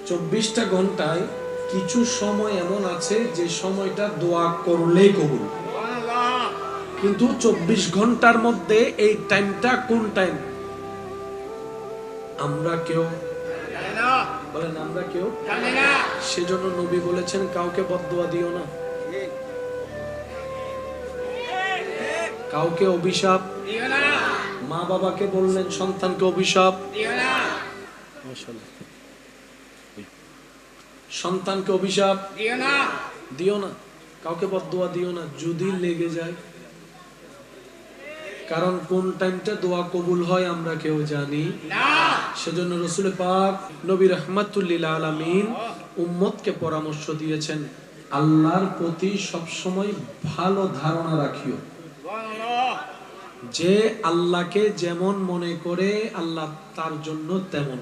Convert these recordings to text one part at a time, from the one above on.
24টা ঘন্টায় কিছু সময় এমন আছে যে সময়টা দোয়া করলেই কবুল, কিন্তু 24 ঘন্টার মধ্যে এই টাইমটা কোন টাইম আমরা কেউ বলেন, আমরা কেউ জানি না। সেজন্য নবী বলেছেন কাউকে বদদুয়া দিও না, কাউকে অভিশাপ দিও না। মা বাবাকে বললেন সন্তানকে অভিশাপ দিও না, সন্তানকে অভিশাপ দিও না, দিও না, কাউকে বদদুয়া দিও না যদি লেগে যায়। কারণ কোন টাইমটা দোয়া কবুল হয় আমরা কেউ জানি না। সেজন্য রাসূল পাক নবী রাহমাতুল লিল আলামিন উম্মতকে পরামর্শ দিয়েছেন, আল্লাহর প্রতি সব সময় ভালো ধারণা রাখিও। যে আল্লাহকে যেমন মনে করে আল্লাহ তার জন্য তেমন।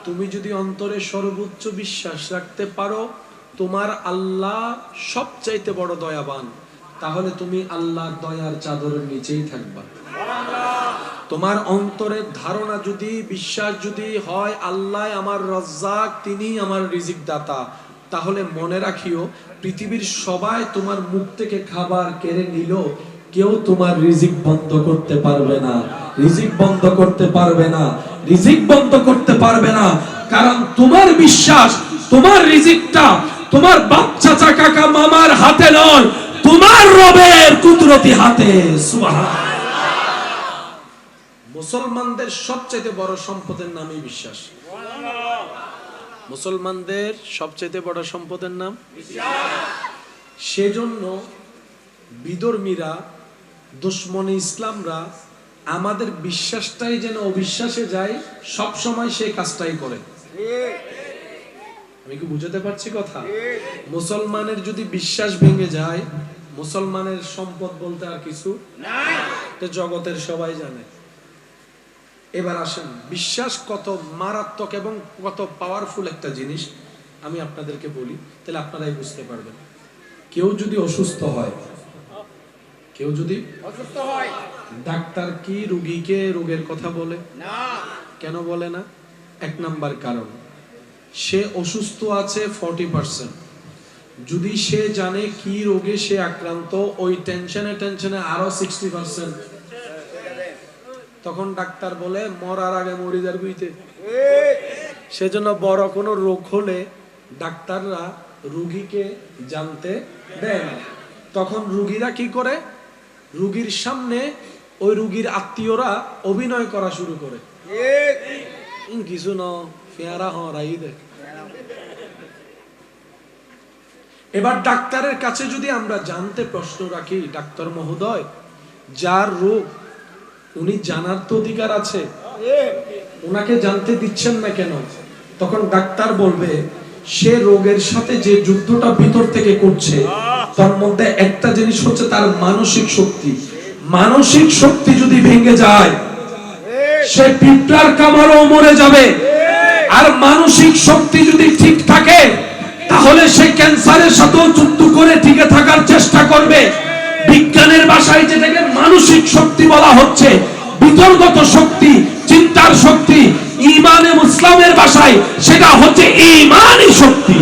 তুমি যদি অন্তরে সর্বোচ্চ বিশ্বাস রাখতে পারো তোমার আল্লাহ সবচাইতে বড় দয়াবান, তাহলে তুমি আল্লাহর দয়ার চাদরের নিচেই থাকবা। তোমার অন্তরের ধারণা যদি, বিশ্বাস যদি হয় আল্লাহ আমার রাজ্জাক, তিনি আমার রিজিক দাতা, তাহলে মনে রাখিও পৃথিবীর সবাই তোমার মুখ থেকে খাবার কেড়ে নিল, কেউ তোমার রিজিক বন্ধ করতে পারবে না, রিজিক বন্ধ করতে পারবে না, রিজিক বন্ধ করতে পারবে না। কারণ তোমার বিশ্বাস তোমার রিজিকটা তোমার বাচ্চা কাকা মামার হাতে নয়, তোমার রবের কুদরতি হাতে। সুবহানাল্লাহ। মুসলমানদের সবচেয়ে বড় সম্পদের নামই বিশ্বাস। মুসলমানদের সবচেয়ে বড় সম্পদের নাম বিশ্বাস। সেজন্য বিধর্মীরা, দুশমনে ইসলামরা আমাদের বিশ্বাসটাই যেন অবিশ্বাসে যায়, সব সময় সেই কাজটাই করে। আমি কি বুঝাতে পারছি কথা? মুসলমানের যদি বিশ্বাস ভেঙে যায়, মুসলমানের সম্পদ বলতে আর কিছু নাই, তো জগতের সবাই জানে। এবার আসেন, বিশ্বাস কত মারাত্মক এবং কত পাওয়ারফুল একটা জিনিস আমি আপনাদেরকে বলি, তাহলে আপনারাই বুঝতে পারবেন। কেউ যদি অসুস্থ হয়, কেউ যদি অসুস্থ হয়, ডাক্তার কি রোগীকে রোগের কথা বলে না? কেন বলে না? এক নাম্বার কারণ, সে অসুস্থ আছে 40%, যদি সে জানে কি রোগে সে আক্রান্ত, ওই টেনশনে আরো 60%, তখন ডাক্তার বলে মরার আগে মরি যার বুঝতে। সেজন্য বড় কোনো রোগ হলে ডাক্তাররা রোগীকে জানতে দেয় না। তখন রোগীরা কি করে? রোগীর সামনে ওই রোগীর আত্মীয়রা অভিনয় করা শুরু করে, কিছু ন ফেয়ারা হরাই দেখ। এবার ডাক্তারের কাছে যদি আমরা জানতে প্রশ্ন রাখি, ডাক্তার মহোদয় যার রোগ উনি জানার তো অধিকার আছে, ওনাকে জানতে দিচ্ছেন না কেন? তখন ডাক্তার বলবে সে রোগের সাথে যে যুদ্ধটা ভিতর থেকে করছে তার মধ্যে একটা জিনিস হচ্ছে তার মানসিক শক্তি। মানসিক শক্তি যদি ভেঙে যায় সে পিঁপড়ার কামড়েও মরে যাবে। আর মানসিক শক্তি যদি ঠিক থাকে তাহলে সে ক্যান্সারের সাথেও যুদ্ধ করে টিকে থাকার চেষ্টা করবে। বিজ্ঞানের ভাষায় যেটাকে মানসিক শক্তি বলা হচ্ছে, বিতর্গত শক্তি, চিন্তার শক্তি। ঈমানে মুসলিমের ভাষায় সেটা হচ্ছে ঈমানি শক্তি।